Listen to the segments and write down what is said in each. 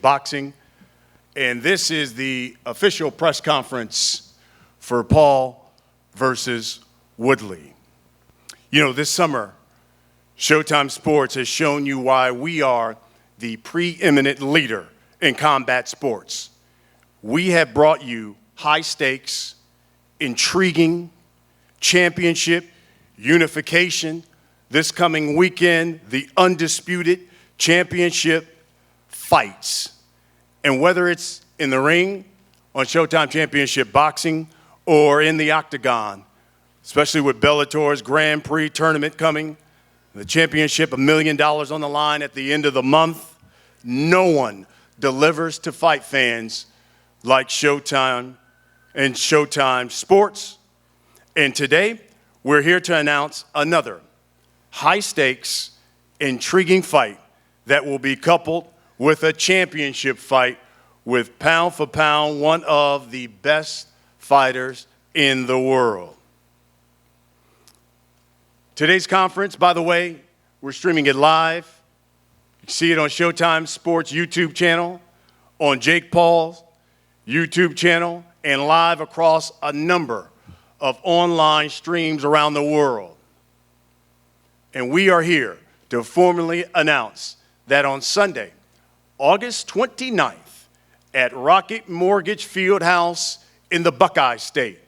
Boxing. And this is the official press conference for Paul versus Woodley. You know, this summer, Showtime Sports has shown you why we are the preeminent leader in combat sports. We have brought you high stakes, intriguing, championship, unification. This coming weekend, the undisputed championship fights. And whether it's in the ring, on Showtime Championship Boxing, or in the octagon, especially with Bellator's Grand Prix tournament coming, the championship, $1 million on the line at the end of the month, no one delivers to fight fans like Showtime and Showtime Sports. And today, we're here to announce another high-stakes, intriguing fight that will be coupled with a championship fight with pound for pound one of the best fighters in the world. Today's conference, by the way, we're streaming it live. You can see it on Showtime Sports YouTube channel, on Jake Paul's YouTube channel, and live across a number of online streams around the world. And we are here to formally announce that on Sunday, August 29th, at Rocket Mortgage FieldHouse in the Buckeye State,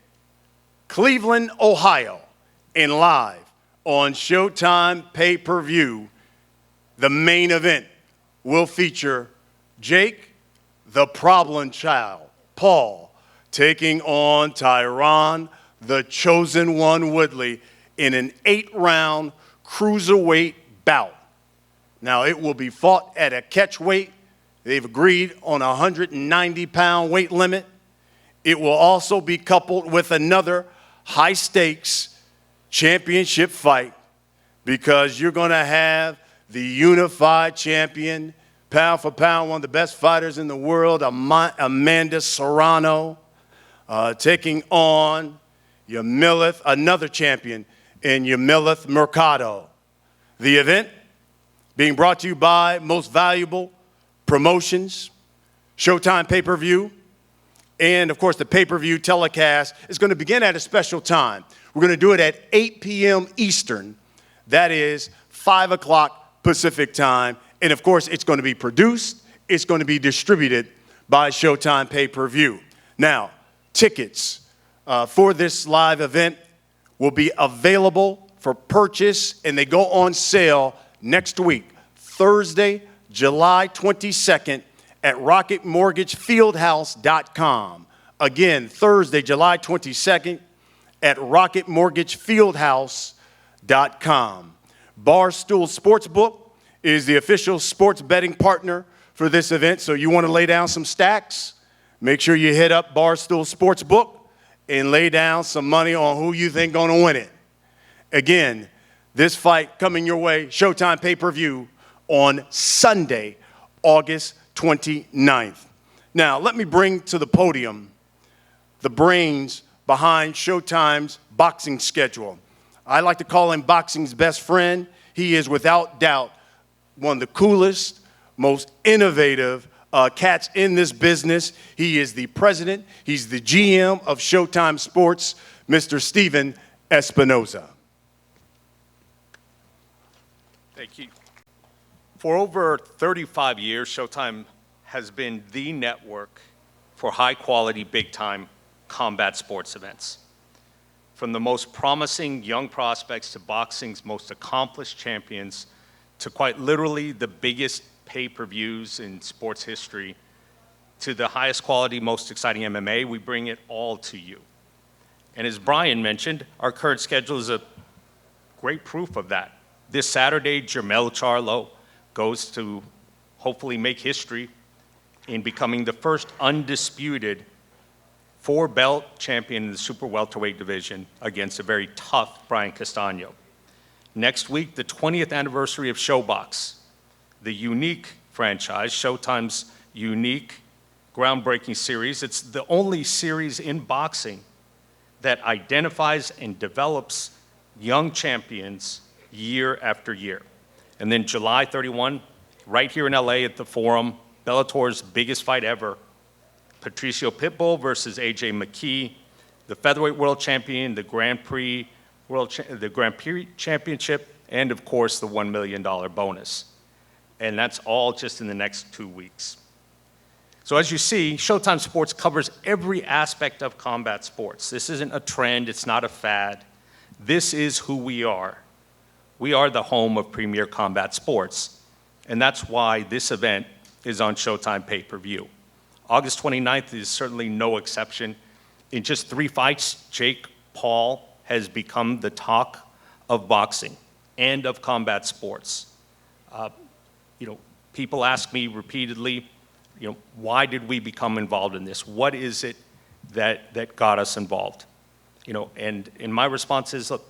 Cleveland, Ohio, and live on Showtime pay-per-view, the main event will feature Jake, the problem child, Paul, taking on Tyron, the chosen one, Woodley, in an 8-round cruiserweight bout. Now, it will be fought at a catch weight. They've agreed on a 190-pound weight limit. It will also be coupled with another high-stakes championship fight because you're going to have the unified champion, pound for pound, one of the best fighters in the world, Amanda Serrano, taking on Yamileth, another champion in Yamileth Mercado. The event being brought to you by Most Valuable Promotions, Showtime pay-per-view, and of course the pay-per-view telecast is going to begin at a special time. We're going to do it at 8 p.m. Eastern. That is 5 o'clock Pacific time. And of course, it's going to be produced. It's going to be distributed by Showtime pay-per-view. Now, tickets for this live event will be available for purchase, and they go on sale next week, Thursday, July 22nd, at rocketmortgagefieldhouse.com. Again, Thursday, July 22nd, at rocketmortgagefieldhouse.com. Barstool Sportsbook is the official sports betting partner for this event, so you want to lay down some stacks, make sure you hit up Barstool Sportsbook and lay down some money on who you think going to win it. Again, this fight coming your way, Showtime pay-per-view on Sunday, August 29th. Now, let me bring to the podium the brains behind Showtime's boxing schedule. I like to call him boxing's best friend. He is without doubt one of the coolest, most innovative cats in this business. He is the president. He's the GM of Showtime Sports, Mr. Steven Espinoza. Thank you. For over 35 years, Showtime has been the network for high-quality, big-time combat sports events. From the most promising young prospects to boxing's most accomplished champions to quite literally the biggest pay-per-views in sports history to the highest quality, most exciting MMA, we bring it all to you. And as Brian mentioned, our current schedule is a great proof of that. This Saturday, Jermell Charlo goes to hopefully make history in becoming the first undisputed 4-belt champion in the super welterweight division against a very tough Brian Castano. Next week, the 20th anniversary of ShowBox, the unique franchise, Showtime's unique, groundbreaking series. It's the only series in boxing that identifies and develops young champions year after year. And then July 31, right here in LA at the Forum, Bellator's biggest fight ever, Patricio Pitbull versus AJ McKee, the featherweight world champion, the Grand Prix championship, and of course the $1 million bonus. And that's all just in the next 2 weeks. So as you see, Showtime Sports covers every aspect of combat sports. This isn't a trend, it's not a fad. This is who we are. We are the home of premier combat sports, and that's why this event is on Showtime pay-per-view. August 29th is certainly no exception. In just 3 fights, Jake Paul has become the talk of boxing and of combat sports. People ask me repeatedly, why did we become involved in this? What is it that got us involved? And my response is, look,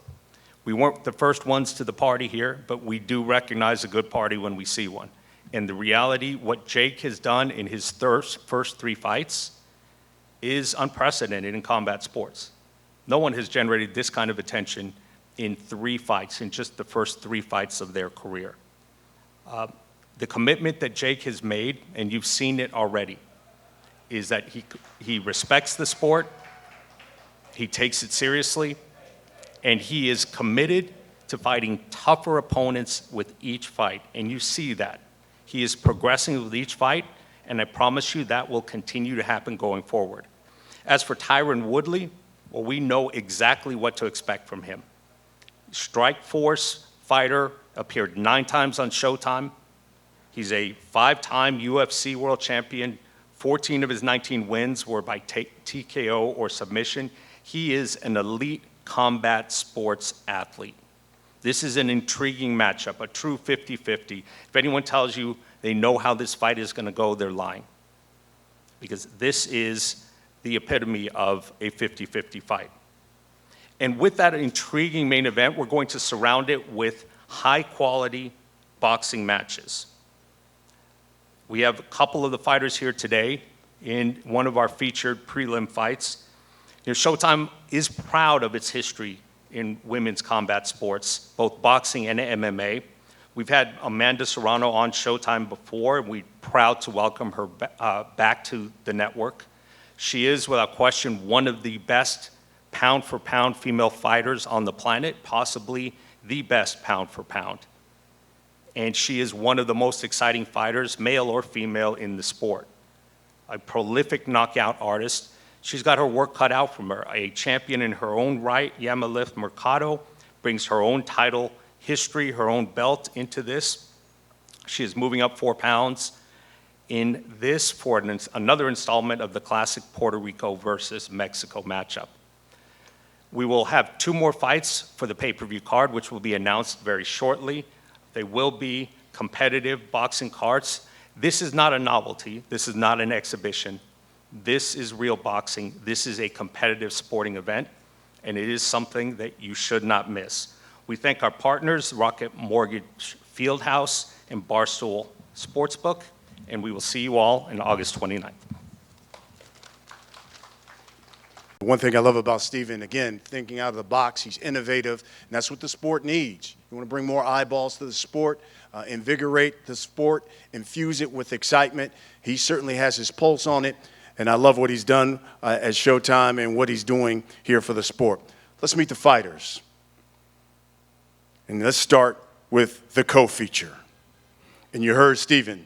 we weren't the first ones to the party here, but we do recognize a good party when we see one. And the reality, what Jake has done in his first 3 fights is unprecedented in combat sports. No one has generated this kind of attention in 3 fights, in just the first 3 fights of their career. The commitment that Jake has made, and you've seen it already, is that he respects the sport, he takes it seriously, and he is committed to fighting tougher opponents with each fight. And you see that. He is progressing with each fight, and I promise you that will continue to happen going forward. As for Tyron Woodley, well, we know exactly what to expect from him. Strikeforce fighter, appeared 9 times on Showtime. He's a 5-time UFC world champion. 14 of his 19 wins were by TKO or submission. He is an elite combat sports athlete. This is an intriguing matchup, a true 50-50. If anyone tells you they know how this fight is going to go, they're lying. Because this is the epitome of a 50-50 fight. And with that intriguing main event, we're going to surround it with high-quality boxing matches. We have a couple of the fighters here today in one of our featured prelim fights. Showtime is proud of its history in women's combat sports, both boxing and MMA. We've had Amanda Serrano on Showtime before, and we're proud to welcome her back to the network. She is, without question, one of the best pound-for-pound female fighters on the planet, possibly the best pound-for-pound. And she is one of the most exciting fighters, male or female, in the sport. A prolific knockout artist. She's got her work cut out from her. A champion in her own right, Yamileth Mercado, brings her own title history, her own belt into this. She is moving up 4 pounds in this for another installment of the classic Puerto Rico versus Mexico matchup. We will have 2 more fights for the pay-per-view card, which will be announced very shortly. They will be competitive boxing cards. This is not a novelty. This is not an exhibition. This is real boxing. This is a competitive sporting event, and it is something that you should not miss. We thank our partners, Rocket Mortgage FieldHouse and Barstool Sportsbook, and we will see you all on August 29th. One thing I love about Steven, again, thinking out of the box, he's innovative, and that's what the sport needs. You want to bring more eyeballs to the sport, invigorate the sport, infuse it with excitement. He certainly has his pulse on it, and I love what he's done at Showtime and what he's doing here for the sport. Let's meet the fighters. And let's start with the co-feature. And you heard Steven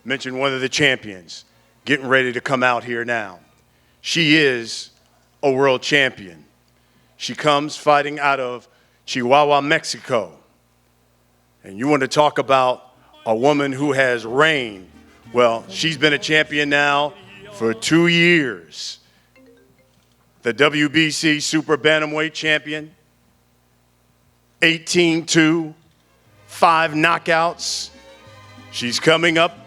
mention one of the champions getting ready to come out here now. She is a world champion. She comes fighting out of Chihuahua, Mexico. And you want to talk about a woman who has reigned. Well, she's been a champion now for 2 years. The WBC Super Bantamweight champion, 18-2, 5 knockouts. She's coming up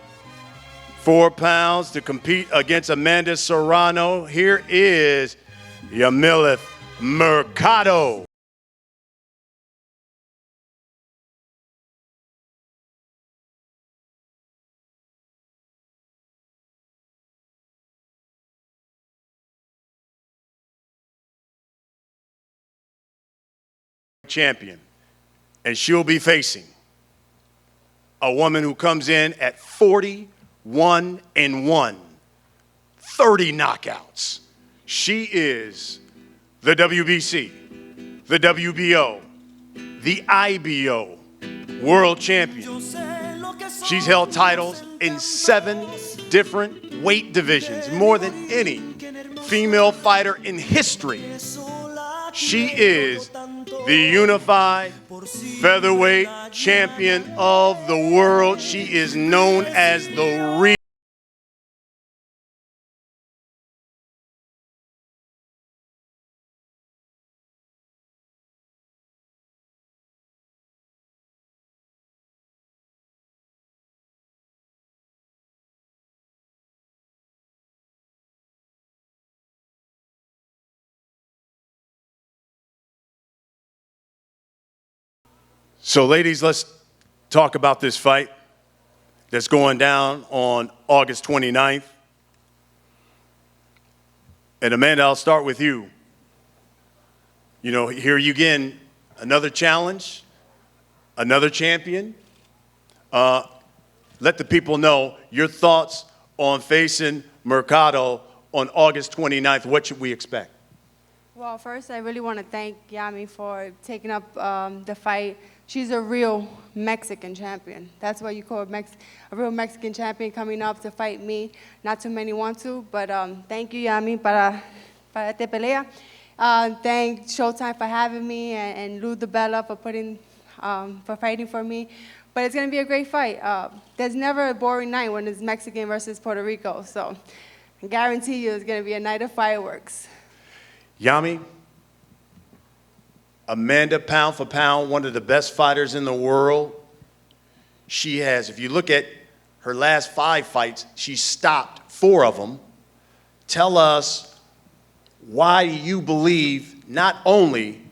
4 pounds to compete against Amanda Serrano. Here is Yamileth Mercado. Champion. And she'll be facing a woman who comes in at 40 1-1, 30 knockouts. She is the WBC, the WBO, the IBO world champion. She's held titles in 7 different weight divisions, more than any female fighter in history. She is the unified featherweight champion of the world. She is known as the real. So, ladies, let's talk about this fight that's going down on August 29th. And Amanda, I'll start with you. You know, here you again, another challenge, another champion. Let the people know your thoughts on facing Mercado on August 29th. What should we expect? Well, first, I really want to thank Yami for taking up the fight. She's a real Mexican champion. That's what you call a real Mexican champion coming up to fight me. Not too many want to, but thank you, Yami, para esta pelea. Thank Showtime for having me and Lou DeBella for fighting for me. But it's going to be a great fight. There's never a boring night when it's Mexican versus Puerto Rico. So I guarantee you it's going to be a night of fireworks. Yami, Amanda, pound for pound, one of the best fighters in the world. She has, if you look at her last 5 fights, she stopped 4 of them. Tell us, why you believe not only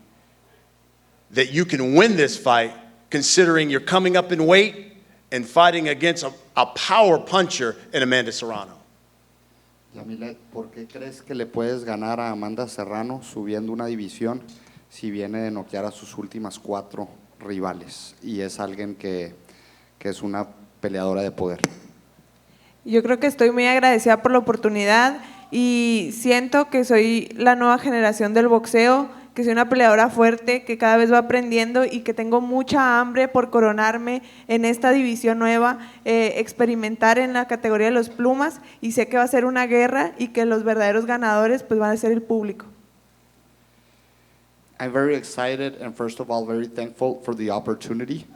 that you can win this fight, considering you're coming up in weight and fighting against a power puncher in Amanda Serrano? Yamileth, ¿por qué crees que le puedes ganar a Amanda Serrano subiendo una división si viene de noquear a sus últimas 4 rivales y es alguien que es una peleadora de poder? Yo creo que estoy muy agradecida por la oportunidad y siento que soy la nueva generación del boxeo, que soy una peleadora fuerte, que cada vez va aprendiendo y que tengo mucha hambre por coronarme en esta división nueva, experimentar en la categoría de los plumas, y sé que va a ser una guerra y que los verdaderos ganadores pues van a ser el público. I'm very excited and first of all very thankful for the opportunity.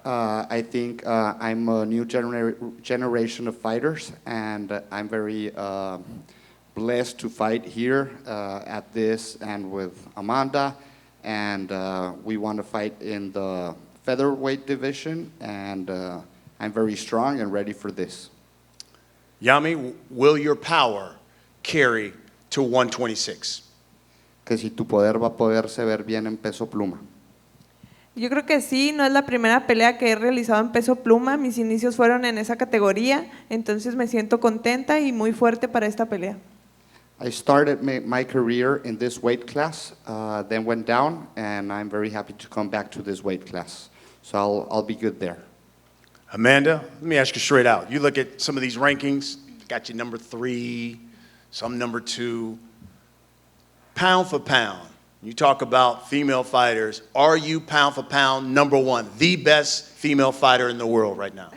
I think I'm a new generation of fighters and I'm very blessed to fight here at this and with Amanda, and we want to fight in the featherweight division, and I'm very strong and ready for this. Yami, will your power carry to 126? Que si tu poder va a poderse ver bien en peso pluma. Yo creo que sí, no es la primera pelea que he realizado en peso pluma, mis inicios fueron en esa categoría, entonces me siento contenta y muy fuerte para esta pelea. I started my career in this weight class, then went down, and I'm very happy to come back to this weight class. So I'll be good there. Amanda, let me ask you straight out. You look at some of these rankings, got you number 3, some number 2. Pound for pound, you talk about female fighters. Are you pound for pound number 1, the best female fighter in the world right now?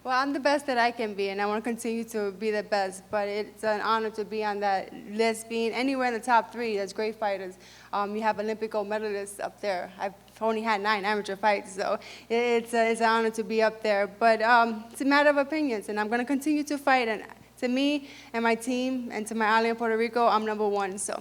Well, I'm the best that I can be, and I want to continue to be the best, but it's an honor to be on that list, being anywhere in the top 3. That's great fighters. You have Olympic gold medalists up there. I've only had 9 amateur fights, so it's an honor to be up there. But it's a matter of opinions, and I'm going to continue to fight. And to me and my team and to my ally in Puerto Rico, I'm number 1, so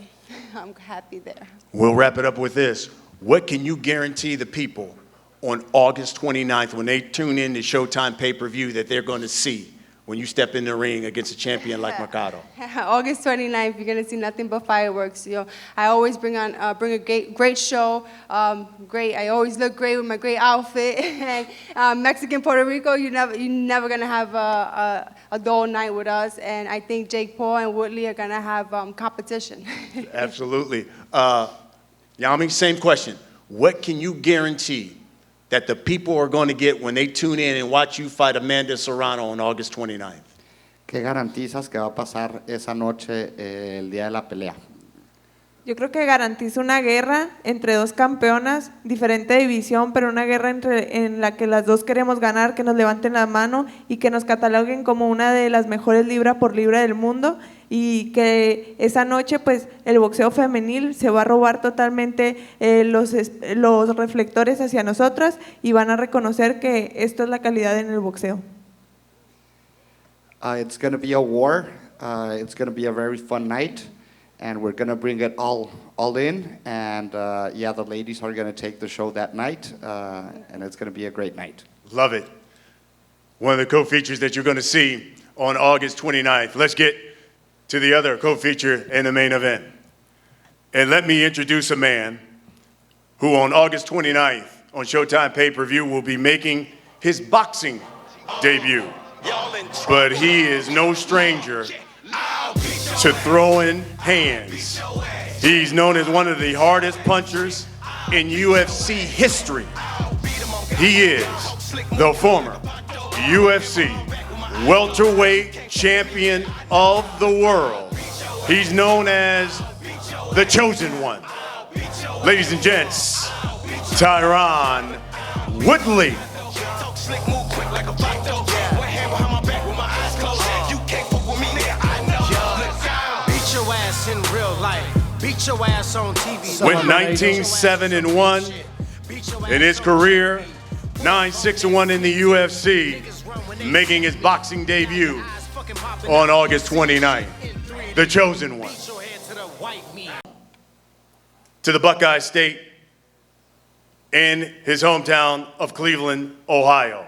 I'm happy there. We'll wrap it up with this. What can you guarantee the people on August 29th when they tune in to Showtime pay-per-view that they're going to see when you step in the ring against a champion like Mercado? August 29th, you're going to see nothing but fireworks. You know, I always bring a great show. I always look great with my great outfit. And Mexican Puerto Rico, you're never going to have a dull night with us. And I think Jake Paul and Woodley are going to have competition. Absolutely. Yami, same question. What can you guarantee that the people are going to get when they tune in and watch you fight Amanda Serrano on August 29th? ¿Qué garantizas que va a pasar esa noche el día de la pelea? Yo creo que garantiza una guerra entre dos campeonas, diferente división, pero una guerra en la que las dos queremos ganar, que nos levanten la mano y que nos cataloguen como una de las mejores libra por libra del mundo, y que esa noche pues el boxeo femenil se va a robar totalmente los reflectores hacia nosotras y van a reconocer que esto es la calidad en el boxeo. It's going to be a war. It's going to be a very fun night. And we're going to bring it all in. And yeah, the ladies are going to take the show that night. And it's going to be a great night. Love it. One of the co-features that you're going to see on August 29th. Let's get to the other co-feature in the main event. And let me introduce a man who on August 29th on Showtime pay-per-view will be making his boxing debut. But he is no stranger to throwing hands. He's known as one of the hardest punchers in UFC history. He is the former UFC welterweight champion of the world. He's known as the Chosen One. Ladies and gents, Tyron Woodley. In real life, beat your ass on TV. Went 19-7-1 in his career, 9-6-1 in the UFC, making his boxing debut on August 29th. The Chosen One. To the Buckeye State in his hometown of Cleveland, Ohio.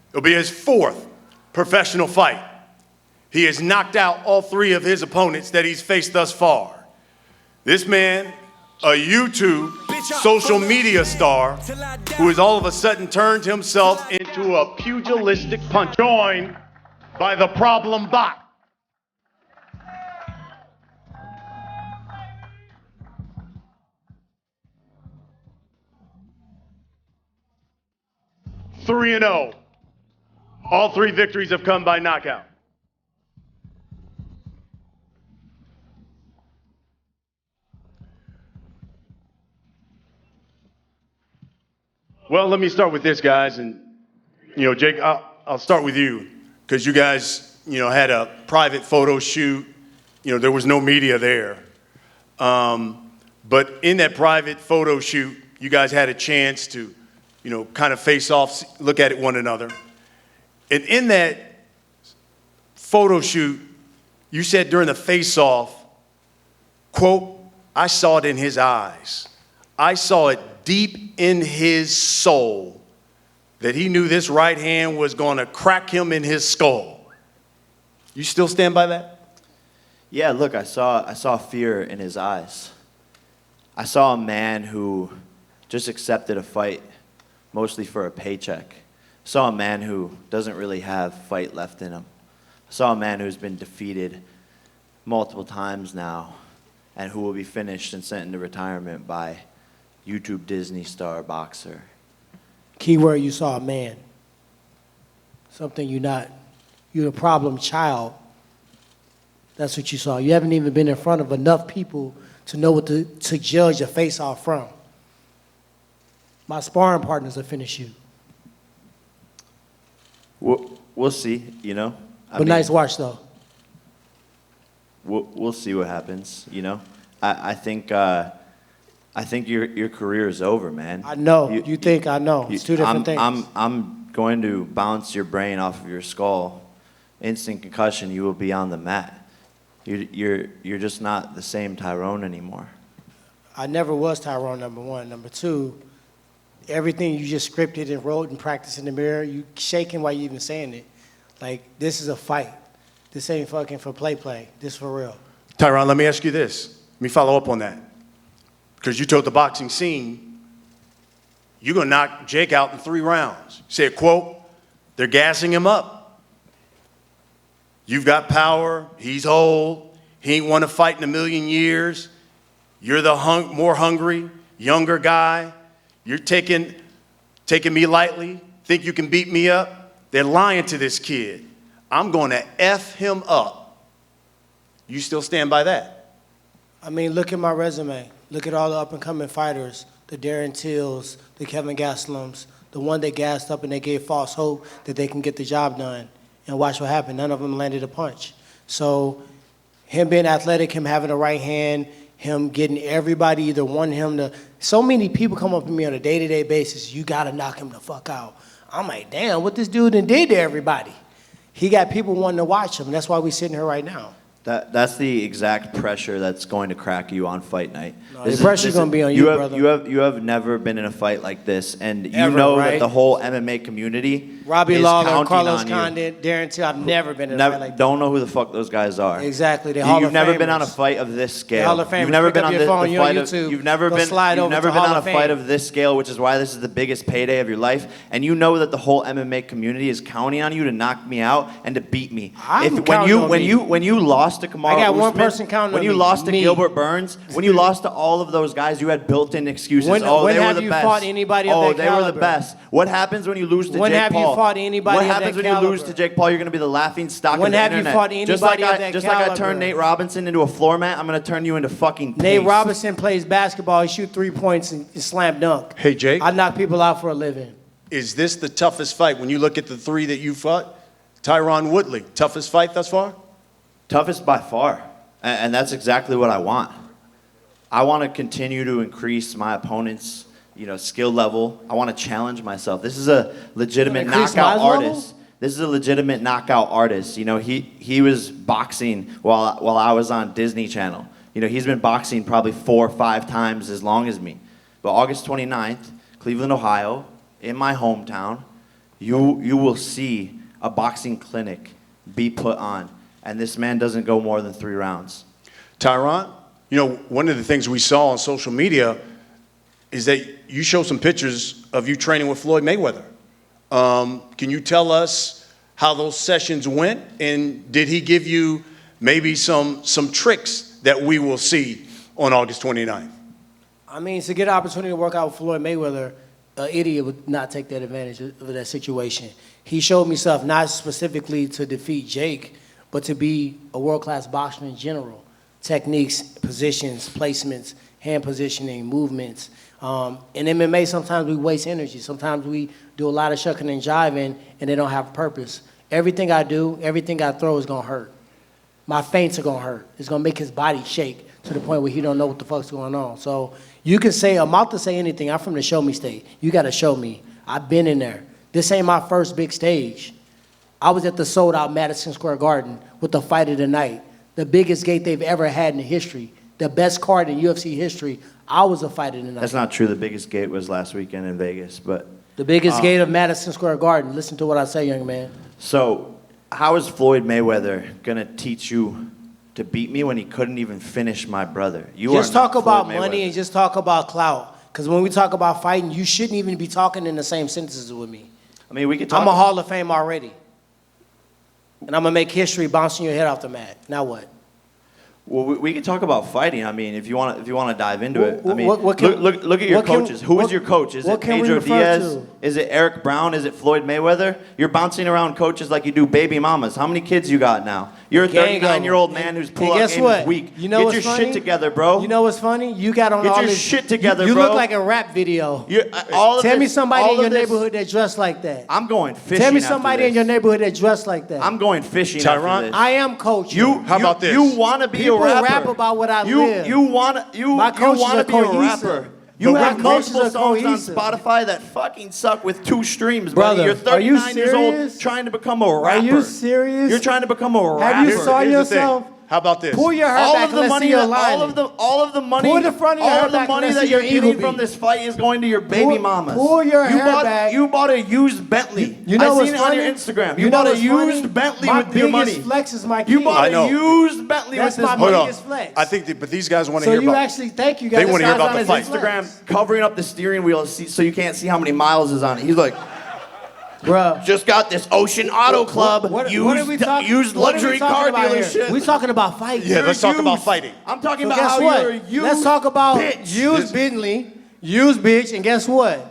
It'll be his fourth professional fight. He has knocked out all three of his opponents that he's faced thus far. This man, a YouTube social media star, who has all of a sudden turned himself into a pugilistic puncher, joined by the problem bot. Three and 0. All three victories have come by knockout. Well, let me start with this, guys. And, Jake, I'll start with you because you guys, had a private photo shoot. There was no media there. But in that private photo shoot, you guys had a chance to, kind of face off, look at one another. And in that photo shoot, you said during the face-off, quote, I saw it in his eyes. I saw it deep in his soul that he knew this right hand was going to crack him in his skull. You still stand by that? Yeah, look, I saw fear in his eyes. I saw a man who just accepted a fight mostly for a paycheck. I saw a man who doesn't really have fight left in him. I saw a man who's been defeated multiple times now and who will be finished and sent into retirement by YouTube Disney star boxer. Keyword, you saw a man. Something you're a problem child. That's what you saw. You haven't even been in front of enough people to know what to judge a face-off from. My sparring partners will finish you. We'll see, But nice watch, though. We'll see what happens, I think your career is over, man. I know. You think I know. It's two different things. I'm going to bounce your brain off of your skull. Instant concussion, you will be on the mat. You're just not the same Tyron anymore. I never was Tyron, number one. Number two, everything you just scripted and wrote and practiced in the mirror, you shaking while you even saying it. Like, this is a fight. This ain't fucking for play. This for real. Tyron, let me ask you this. Let me follow up on that. Because you told the boxing scene, you're going to knock Jake out in 3 rounds. You said, quote, they're gassing him up. You've got power. He's old. He ain't won a fight in a million years. You're the more hungry, younger guy. You're taking me lightly. Think you can beat me up? They're lying to this kid. I'm going to F him up. You still stand by that? I mean, look at my resume. Look at all the up-and-coming fighters, the Darren Tills, the Kevin Gaslams, the one they gassed up and they gave false hope that they can get the job done. And watch what happened. None of them landed a punch. So him being athletic, him having a right hand, him getting everybody either wanting him to. So many people come up to me on a day-to-day basis, you got to knock him the fuck out. I'm like, damn, what this dude done did to everybody? He got people wanting to watch him. That's why we're sitting here right now. That's the exact pressure that's going to crack you on fight night. No, the pressure's going to be on you, brother. You have never been in a fight like this, and you Ever, know right? that the whole MMA community Robbie is Lawler, counting Carlos on you. Condit, Darren Till, I've never been in a Never, fight like that. don't know who the fuck those guys are. Exactly, they're Hall You've of never been on a Famers. fight of this scale. Hall of Famers. You've never Pick been up on your the phone, you're on fight of. YouTube. You've never Go been. slide You've over never to been Hall on a of fight Fame. of this scale, which is why this is the biggest payday of your life. And you know that the whole MMA community is counting on you to knock me out and to beat me. I'm counting on me. When you lost to Kamaru I got one Usman, person counting when on you me, lost to me. Gilbert Burns, when you lost to all of those guys, you had built-in excuses. When They were have the you best. fought anybody of that they were the caliber? best. What happens when you lose to When Jake have you Paul? fought anybody What of that happens when you lose to caliber? Jake Paul? You're going to be the laughing stock When of the have you internet. fought Just like anybody of that just like I caliber? turned Nate Robinson into a floor mat, I'm going to turn you into fucking Nate paste. Robinson plays basketball. He shoot 3 points and slam dunk. Hey, Jake. I knock people out for a living. Is this the toughest fight? When you look at the three that you fought, Tyron Woodley, toughest fight thus far? Toughest by far. And that's exactly what I want. I want to continue to increase my opponent's, skill level. I want to challenge myself. This is a legitimate Increase knockout my level? artist. This is a legitimate knockout artist. He was boxing while I was on Disney Channel. He's been boxing probably 4 or 5 times as long as me. But August 29th, Cleveland, Ohio, in my hometown, you will see a boxing clinic be put on. And this man doesn't go more than 3 rounds. Tyron, one of the things we saw on social media is that you show some pictures of you training with Floyd Mayweather. Can you tell us how those sessions went? And did he give you maybe some tricks that we will see on August 29th? I mean, to get an opportunity to work out with Floyd Mayweather, an idiot would not take that advantage of that situation. He showed me stuff not specifically to defeat Jake, but to be a world-class boxer in general. Techniques, positions, placements, hand positioning, movements. In MMA, sometimes we waste energy. Sometimes we do a lot of shucking and jiving, and they don't have purpose. Everything I do, everything I throw is going to hurt. My feints are going to hurt. It's going to make his body shake to the point where he don't know what the fuck's going on. So you can say, I'm out to say anything. I'm from the show me state. You got to show me. I've been in there. This ain't my first big stage. I was at the sold-out Madison Square Garden with the fight of the night, the biggest gate they've ever had in the history, the best card in UFC history. I was a fight of the night. That's not true. The biggest gate was last weekend in Vegas. But The biggest gate of Madison Square Garden. Listen to what I say, young man. So how is Floyd Mayweather going to teach you to beat me when he couldn't even finish my brother? Just talk about Floyd money Mayweather. and just talk about clout. Because when we talk about fighting, you shouldn't even be talking in the same sentences with me. I mean, we could talk. I'm a Hall of Fame already. And I'm going to make history bouncing your head off the mat. Now what? Well, we can talk about fighting. I mean, if you want to dive into it. I mean, What can- look at your what can- coaches. Who is what- your coach? Is what it can we Pedro refer Diaz? to? Is it Eric Brown? Is it Floyd Mayweather? You're bouncing around coaches like you do baby mamas. How many kids you got now? You're a Gang 39-year-old of man them. whose And pull-out guess game what? is weak. You know Get what's your funny? shit together, bro. You know what's funny? You got on Get all your this shit together, you bro. look like a rap video. All of Tell me this- somebody all in your of this- neighborhood that dressed like that. I'm going fishing. Tell me after somebody in this. your neighborhood that dressed like that. I'm going fishing. Tyron, after this. I am coaching. How about this? You want to be People a rapper. rap about what I you, live. You want to My coaches are be a cohesive. rapper. You My have coaches multiple are songs cohesive. on Spotify that fucking suck with 2 streams, Brother, You're are you 39 years old serious? trying to become a rapper. Are you serious? You're trying to become a rapper. Have you saw Here's the thing. yourself? How about this? Pull your hair all back of and the let's money, see your that, line. all of the money, Pull the front of your all hair of the back and money let's that see you're your eagle getting from beat. this fight is going to your baby mamas. pull your you hair bought, back. You bought a used Bentley. You know I what's seen it funny? on your Instagram. You You know bought a what's funny? used Bentley My with your money. biggest flex is my You kids. bought I know. a used Bentley That's with this my money. Hold on. biggest flex. I think but these guys want to So hear you about. actually, thank you guys. They wanna hear This about guy's the on his fight. flex. Instagram covering up the steering wheel so you can't see how many miles is on it. He's like, Bruh. just got this Ocean Auto Club What are we used what are we luxury talking car about here? dealership. We're talking about fighting. Yeah, let's talk about used. fighting. I'm talking So about guess how what? you're a used Let's talk about bitch. used Bentley, used bitch, and guess what?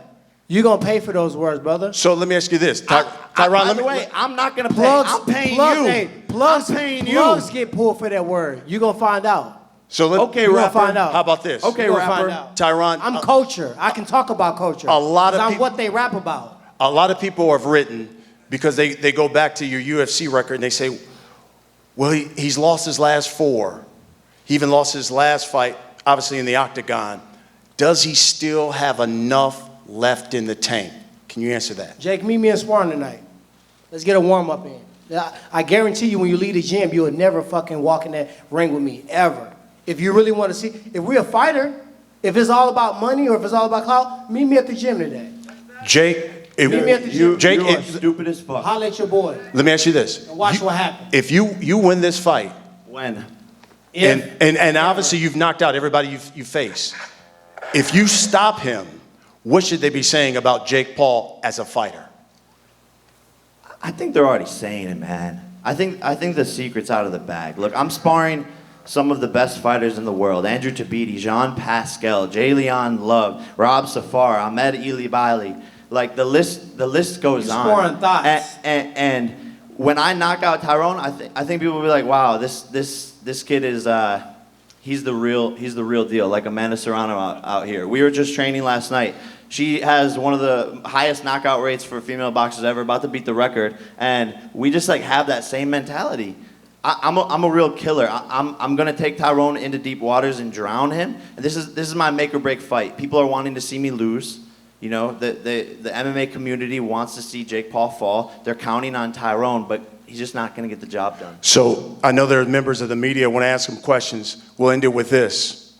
You're going to pay for those words, brother. So let me ask you this. Tyron, By let the me, way, I'm not going to pay. Plugs, I'm paying plugs, you. hey, plugs, I'm paying you. plugs get pulled for that word. You're going to find out. so let, Okay, You're going to rapper. find out. how about this? Okay, You're gonna rapper. find out. Tyron, I'm culture. I can talk about culture. A lot of 'cause I'm peop- what they rap about. a lot of people have written, because they go back to your UFC record and they say, well, he's lost his last 4. He even lost his last fight, obviously in the octagon. Does he still have enough left in the tank? Can you answer that? Jake, meet me in sparring tonight. Let's get a warm-up in. I guarantee you when you leave the gym, you will never fucking walk in that ring with me, ever. If you really want to see, if we're a fighter, if it's all about money or if it's all about clout, meet me at the gym today. Jake, Meet me at the gym. Jake, You are stupid as fuck. Holla at your boy let me ask you this. and watch what happens. If you win this fight, When? and obviously you've knocked out everybody you face, if you stop him, what should they be saying about Jake Paul as a fighter? I think they're already saying it, man. I think the secret's out of the bag. Look, I'm sparring some of the best fighters in the world. Andrew Tabiti, Jean Pascal, Jayleon Love, Rob Safar, Ahmed Elibali. Like the list goes You're on. sparring thoughts. And when I knock out Tyron, I think people will be like, wow, this kid is he's the real deal. Like Amanda Serrano out here. We were just training last night. She has one of the highest knockout rates for female boxers ever, about to beat the record, and we just like have that same mentality. I'm a real killer. I'm gonna take Tyron into deep waters and drown him. And this is my make or break fight. People are wanting to see me lose. You know, the MMA community wants to see Jake Paul fall. They're counting on Tyron, but he's just not going to get the job done. So I know there are members of the media want to ask him questions. We'll end it with this.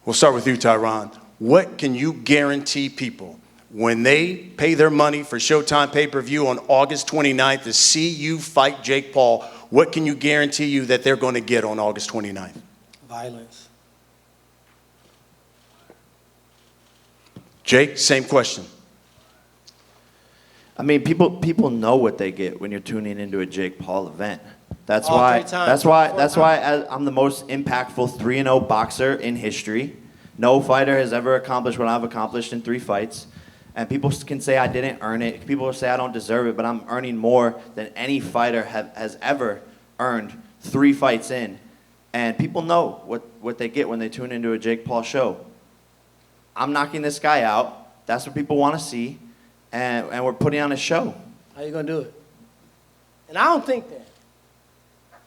We'll start with you, Tyron. What can you guarantee people when they pay their money for Showtime pay-per-view on August 29th to see you fight Jake Paul? What can you guarantee you that they're going to get on August 29th? Violence. Jake, same question. I mean, people know what they get when you're tuning into a Jake Paul event. That's All why. 3 times, That's why. 4 That's why I'm the most impactful 3-0 boxer in history. No fighter has ever accomplished what I've accomplished in 3 fights. And people can say I didn't earn it. People will say I don't deserve it, but I'm earning more than any fighter has ever earned 3 fights in. And people know what they get when they tune into a Jake Paul show. I'm knocking this guy out. That's what people want to see. And we're putting on a show. How you gonna do it? And I don't think that.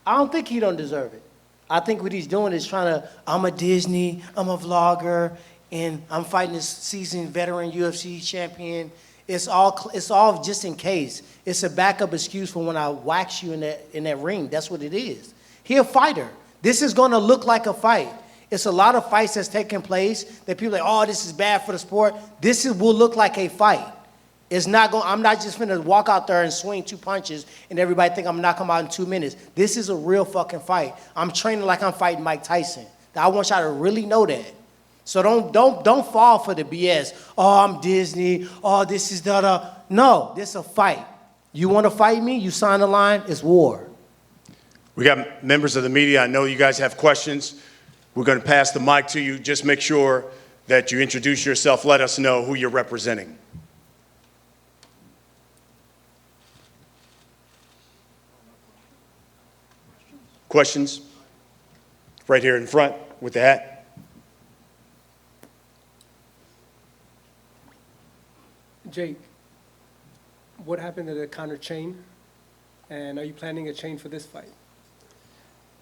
I don't think he don't deserve it. I think what he's doing is trying to, I'm a Disney, I'm a vlogger, and I'm fighting this seasoned veteran UFC champion. It's all just in case. It's a backup excuse for when I wax you in that ring. That's what it is. He a fighter. This is gonna look like a fight. It's a lot of fights that's taking place that people are like, oh, this is bad for the sport. Will look like a fight. It's not going. I'm not just finna walk out there and swing 2 punches and everybody think I'm knocking him out in 2 minutes. This is a real fucking fight. I'm training like I'm fighting Mike Tyson. I want y'all to really know that. So don't fall for the BS. Oh, I'm Disney. Oh, this is the. No, this is a fight. You want to fight me? You sign the line. It's war. We got members of the media. I know you guys have questions. We're going to pass the mic to you. Just make sure that you introduce yourself. Let us know who you're representing. Questions? Right here in front with the hat. Jake, what happened to the Conor chain? And are you planning a chain for this fight?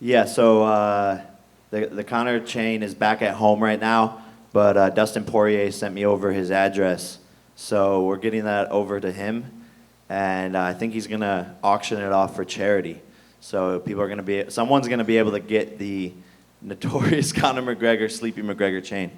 Yeah, so the Conor chain is back at home right now, but Dustin Poirier sent me over his address. So we're getting that over to him, and I think he's going to auction it off for charity. So someone's going to be able to get the notorious Conor McGregor, Sleepy McGregor chain.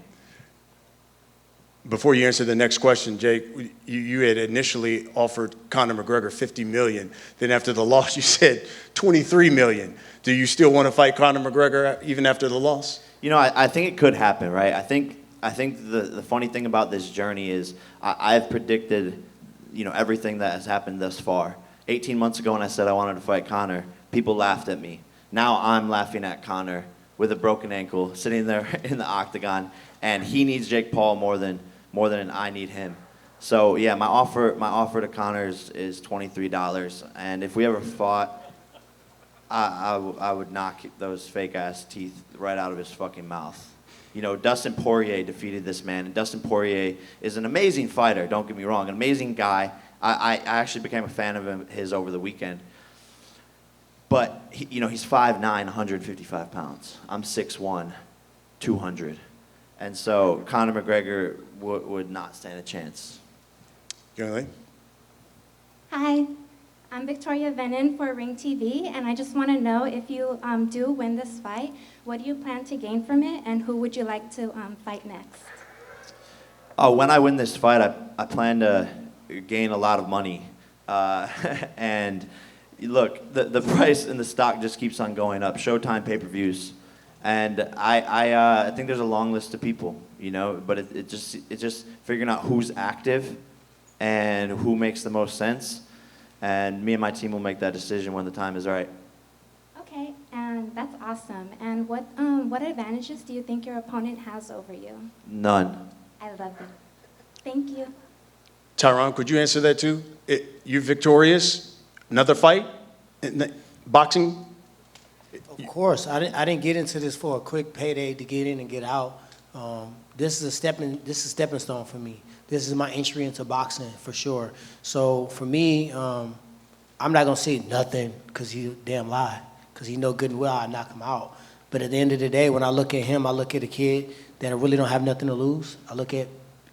Before you answer the next question, Jake, you had initially offered Conor McGregor $50 million. Then after the loss, you said $23 million. Do you still want to fight Conor McGregor even after the loss? You know, I think it could happen, right? I think the funny thing about this journey is I've predicted, everything that has happened thus far. 18 months ago when I said I wanted to fight Conor, people laughed at me. Now I'm laughing at Conor with a broken ankle, sitting there in the octagon, and he needs Jake Paul more than I need him. So yeah, my offer to Connor is $23, and if we ever fought, I would knock those fake ass teeth right out of his fucking mouth. You know, Dustin Poirier defeated this man, and Dustin Poirier is an amazing fighter. Don't get me wrong, an amazing guy. I actually became a fan of his over the weekend. But he's 5'9", 155 pounds. I'm 6'1", 200, and so Conor McGregor would not stand a chance. Yamileth? Hi, I'm Victoria Venin for Ring TV, and I just want to know if you do win this fight, what do you plan to gain from it, and who would you like to fight next? Oh, when I win this fight, I plan to gain a lot of money. And look, the price in the stock just keeps on going up. Showtime pay-per-views. And I think there's a long list of people, but it's just figuring out who's active and who makes the most sense. And me and my team will make that decision when the time is right. Okay, and that's awesome. And what advantages do you think your opponent has over you? None. I love it. Thank you. Tyron, could you answer that too? You victorious? Another fight? Boxing? Of course, I didn't get into this for a quick payday to get in and get out. This is a stepping stone for me. This is my entry into boxing for sure. So for me, I'm not gonna say nothing because he damn lie, because he know good and well I knock him out. But at the end of the day, when I look at him, I look at a kid that really don't have nothing to lose. I look at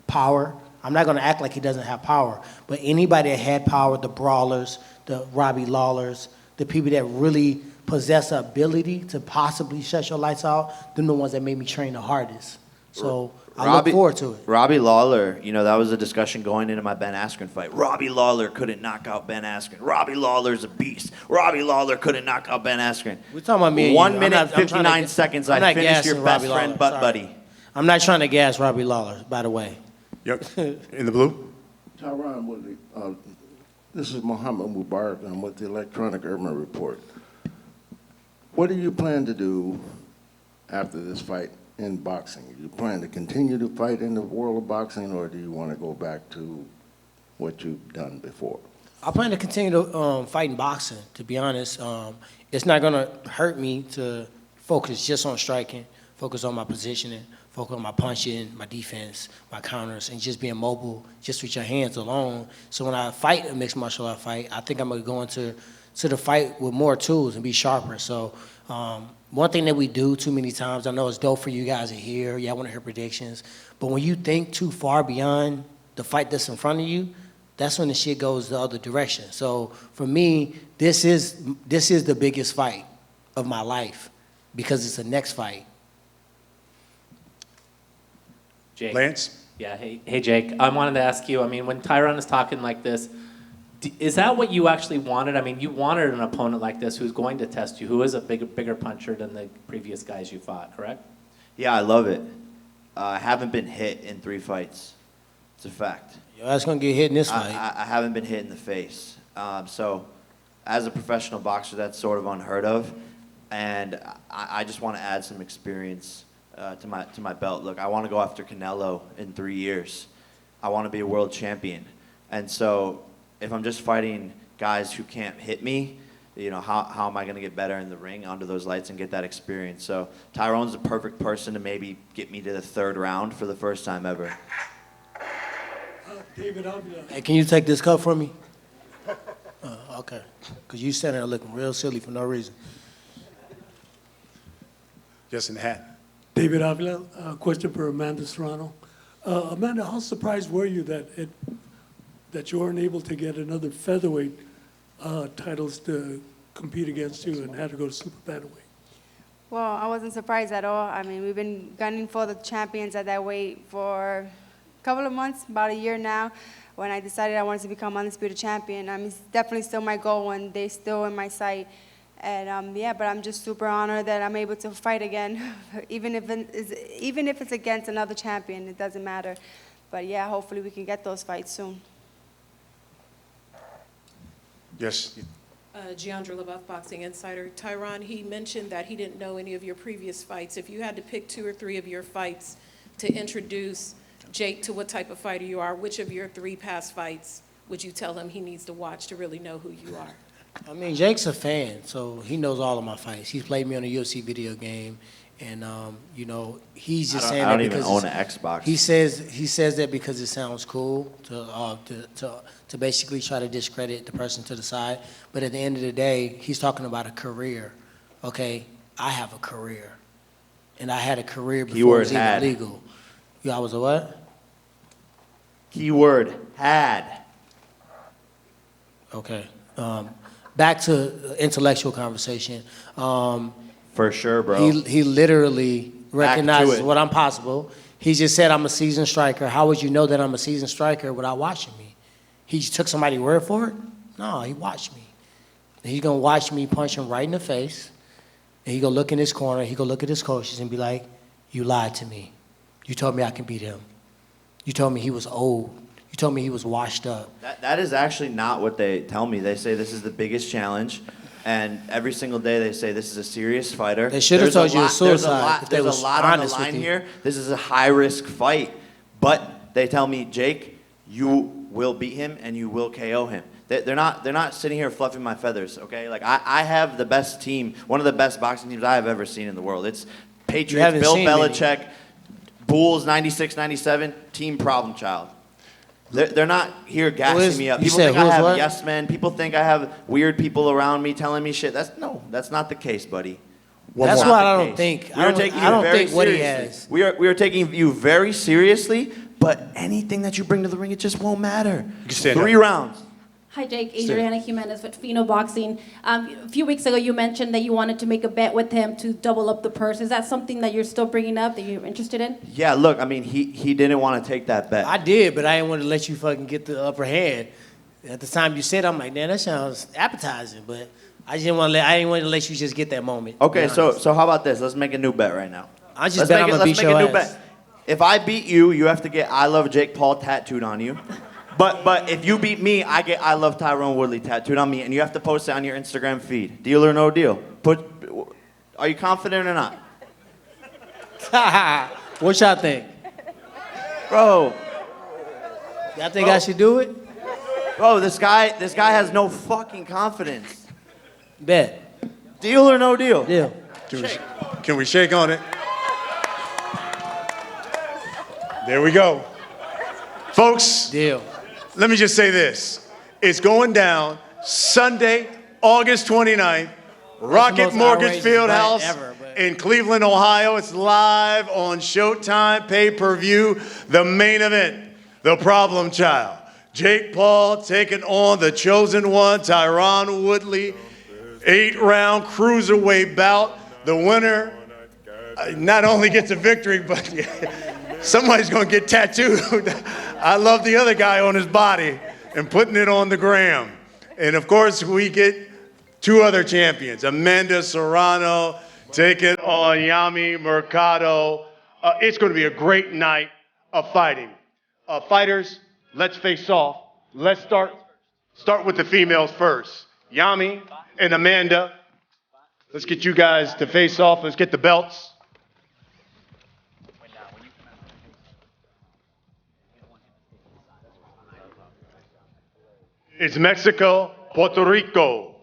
power. I'm not gonna act like he doesn't have power, but anybody that had power, the brawlers, the Robbie Lawlers, the people that really possess the ability to possibly shut your lights out, they're the ones that made me train the hardest. So I look forward to it. Robbie Lawler, that was a discussion going into my Ben Askren fight. Robbie Lawler couldn't knock out Ben Askren. Robbie Lawler's a beast. Robbie Lawler couldn't knock out Ben Askren. We're talking about me and you. 1 minute, I'm trying 59 seconds, I finished your best Robbie friend Lawler. butt Sorry. buddy. I'm not trying to gas Robbie Lawler, by the way. Yep. In the blue? Tyron Woodley, this is Mohammed Mubarak. I'm with the Electronic Urban Report. What do you plan to do after this fight in boxing? Do you plan to continue to fight in the world of boxing, or do you want to go back to what you've done before? I plan to continue to fight in boxing, to be honest. It's not going to hurt me to focus just on striking, focus on my positioning, focus on my punching, my defense, my counters, and just being mobile just with your hands alone. So when I fight a mixed martial art fight, I think I'm going to go into the fight with more tools and be sharper. So one thing that we do too many times, I know it's dope for you guys to hear, I want to hear predictions, but when you think too far beyond the fight that's in front of you, that's when the shit goes the other direction. So for me, this is the biggest fight of my life because it's the next fight. Jake. Lance? Yeah, hey Jake. I wanted to ask you, when Tyron is talking like this, is that what you actually wanted? You wanted an opponent like this who's going to test you, who is a bigger puncher than the previous guys you fought, correct? Yeah, I love it. I haven't been hit in 3 fights. It's a fact. Your ass gonna get hit in this fight. I haven't been hit in the face. So as a professional boxer, that's sort of unheard of. And I just want to add some experience to my belt. Look, I want to go after Canelo in 3 years. I want to be a world champion. And so if I'm just fighting guys who can't hit me, how am I going to get better in the ring under those lights and get that experience? So Tyron's the perfect person to maybe get me to the 3rd round for the first time ever. David, Hey, can you take this cup from me? Okay. Because you standing there looking real silly for no reason. Just in the hat. David Avila, question for Amanda Serrano. Amanda, how surprised were you that you weren't able to get another featherweight titles to compete against you and had to go to super bantamweight? Well, I wasn't surprised at all. We've been gunning for the champions at that weight for a couple of months, about a year now. When I decided I wanted to become undisputed champion, it's definitely still my goal, and they're still in my sight. And but I'm just super honored that I'm able to fight again, even if it's against another champion, it doesn't matter. But yeah, hopefully we can get those fights soon. Yes. Giandra LaBeouf, Boxing Insider. Tyron, he mentioned that he didn't know any of your previous fights. If you had to pick 2 or 3 of your fights to introduce Jake to what type of fighter you are, which of your 3 past fights would you tell him he needs to watch to really know who you are? I mean, Jake's a fan, so he knows all of my fights. He's played me on a UFC video game, and you know, he's just saying that because I don't even own an Xbox. he says that because it sounds cool to basically try to discredit the person to the side. But at the end of the day, he's talking about a career. Okay, I have a career, and I had a career before it was even legal. I was a what? Keyword had. Okay. Back to intellectual conversation. For sure, bro. He literally recognizes what I'm possible. He just said I'm a seasoned striker. How would you know that I'm a seasoned striker without watching me? He took somebody's word for it? No, he watched me. And he's gonna watch me punch him right in the face. And he gonna look in his corner, he gonna look at his coaches and be like, you lied to me. You told me I can beat him. You told me he was old. You told me he was washed up. That is actually not what they tell me. They say this is the biggest challenge, and every single day they say this is a serious fighter. They should have told you it was suicide if they There's was a lot on the honest with line you. here. This is a high-risk fight, but they tell me, Jake, you will beat him and you will KO him. They're not sitting here fluffing my feathers, okay? Like I have the best team, one of the best boxing teams I have ever seen in the world. It's Patriots, Bill Belichick, Bulls, 96, 97, team problem child. They're not here gassing me up. People think I have yes men. People think I have weird people around me telling me shit. That's not the case, buddy. That's what I don't think. I don't think what he has. We are taking you very seriously, but anything that you bring to the ring, it just won't matter. 3 rounds. Hi, Jake. Adriana Jimenez with Fino Boxing. A few weeks ago, you mentioned that you wanted to make a bet with him to double up the purse. Is that something that you're still bringing up, that you're interested in? Yeah, look, I mean, he didn't want to take that bet. I did, but I didn't want to let you fucking get the upper hand. At the time you said, I'm like, man, that sounds appetizing, but I didn't want to let you just get that moment. Okay, so how about this? Let's make a new bet right now. I just bet I'm gonna beat your ass. If I beat you, you have to get I Love Jake Paul tattooed on you. But if you beat me, I get I Love Tyron Woodley tattooed on me, and you have to post it on your Instagram feed. Deal or no deal? Are you confident or not? What y'all think? Bro. Y'all think I should do it? Bro, this guy has no fucking confidence. Bet. Deal or no deal? Deal. Can we shake on it? There we go. Folks, deal. Let me just say this. It's going down Sunday, August 29th, Rocket Mortgage FieldHouse in Cleveland, Ohio. It's live on Showtime pay-per-view. The main event, the problem child. Jake Paul taking on the chosen one, Tyron Woodley. 8-round cruiserweight bout. The winner not only gets a victory, but somebody's going to get tattooed. I love the other guy on his body and putting it on the gram. And of course, we get 2 other champions. Amanda Serrano taking on Yamileth Mercado. It's going to be a great night of fighting. Fighters, let's face off. Let's start with the females first. Yami and Amanda. Let's get you guys to face off. Let's get the belts. It's Mexico, Puerto Rico.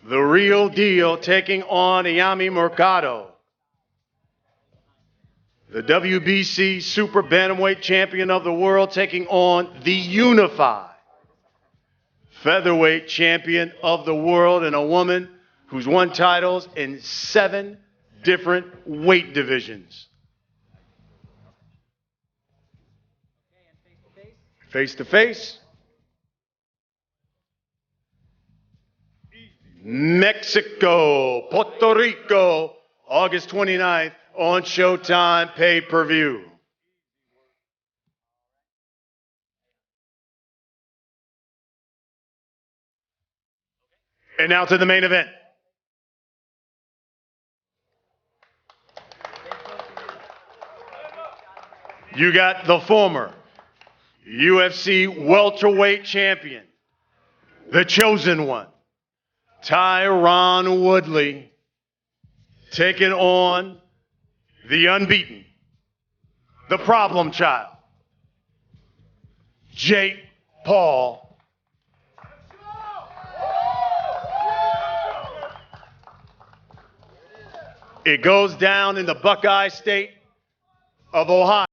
The Real Deal taking on Yamileth Mercado. The WBC Super Bantamweight Champion of the World taking on the Unified Featherweight Champion of the World, and a woman who's won titles in 7 different weight divisions. Face to face. Mexico, Puerto Rico, August 29th on Showtime pay-per-view. And now to the main event. You got the former UFC welterweight champion, the chosen one, Tyron Woodley, taking on the unbeaten, the problem child, Jake Paul. It goes down in the Buckeye State of Ohio.